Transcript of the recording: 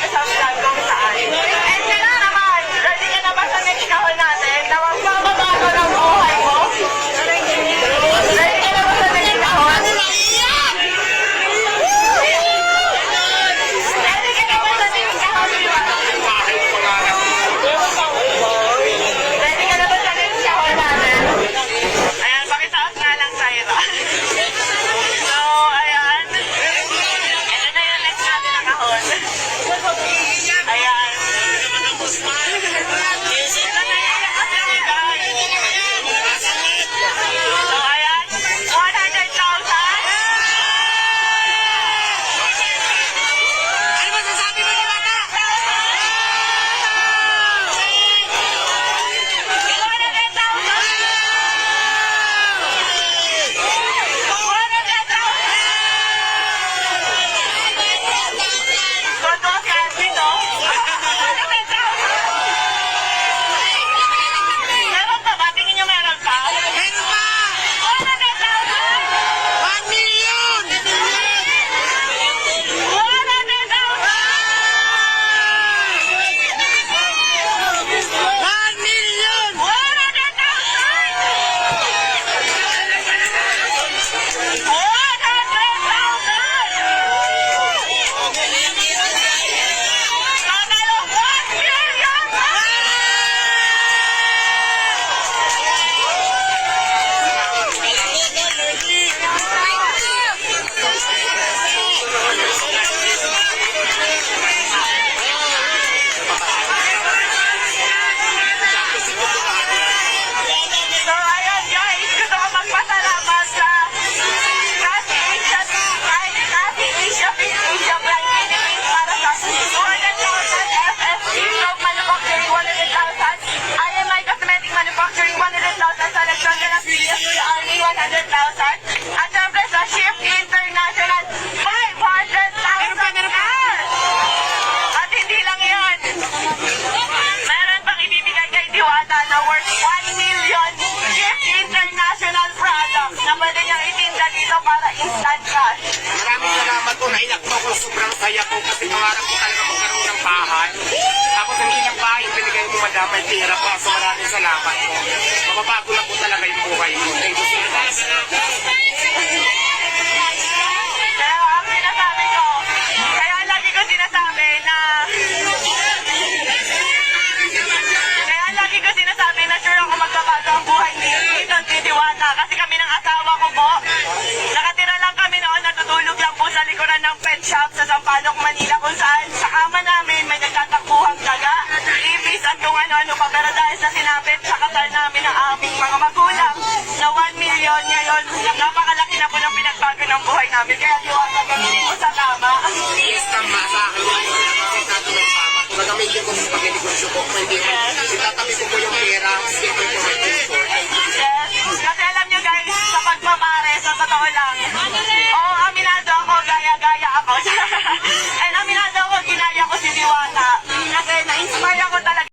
sa vlog kung saan. And next naman, ready ka na ba sa next kahon natin na magbabago ng buhay mo? Ready ka na ba sa next kahon? Ready ka na ba sa next kahon, di ba? Ready ka na ba sa next kahon natin? Ayan, pakitaas nga lang, Syra. So, ayan. Ito na yung next natin na kahon. Ayan. Ito na yung next natin, guys. So, ayan. 100,000. Ano masasabi mo, Diwata? 100,000. Todo kasi, no? 100,000. Meron pa ba? Tingin nyo meron pa? Meron pa! 100,000. 1 million! 1 million! So, ayan guys, gusto ko magpasalamat sa Kasi Asia Brand Philippines para sa 200,000 FFC Stroke Manufacturing 100,000 IMI Cosmetic Manufacturing 100,000 sa Lechon de las Villas Kuya Army 100,000 at syempre sa Shift International 500,000 cash! At hindi lang yan, meron pang ibibigay kay Diwata na worth 1 million Shift International products na pwede niyang itinda dito para instant cash. Maraming salamat po. Naiyak po ako. Sobrang saya po kasi pangarap ko talaga magkaroon ng bahay. Tapos hindi ng bahay, binigay mo madamay pera po. So maraming salamat po. Mababago na po talaga yung buhay mo. Thank you so much. Pero ang sinasabi ko, kaya lagi ko sinasabi na sure ako magbabago ang buhay ni Diwata. Kasi kami ng asawa ko po, nakatira lang kami noon, natutulog lang po sa likuran ng pet shop sa Sampaloc, Manila, kung saan sa kama namin may nagtatakbuhang daga, ibis at kung ano-ano pa. Pero dahil sa sinapit sa kasal namin ng aming mga magulang na 1 million ngayon, napakalaki na po ng pinagbago ng buhay namin. Kaya Diwata, gamitin mo sa tama. Yes, tama sa akin. Kasi natin ng tama. Gagamitin ko sa pag-negosyo ko. Hindi ko. Itatabi ko po yung pera. Sige ko yung may gusto. Yes. Kasi alam nyo guys, sa pagmamare, sa totoo lang,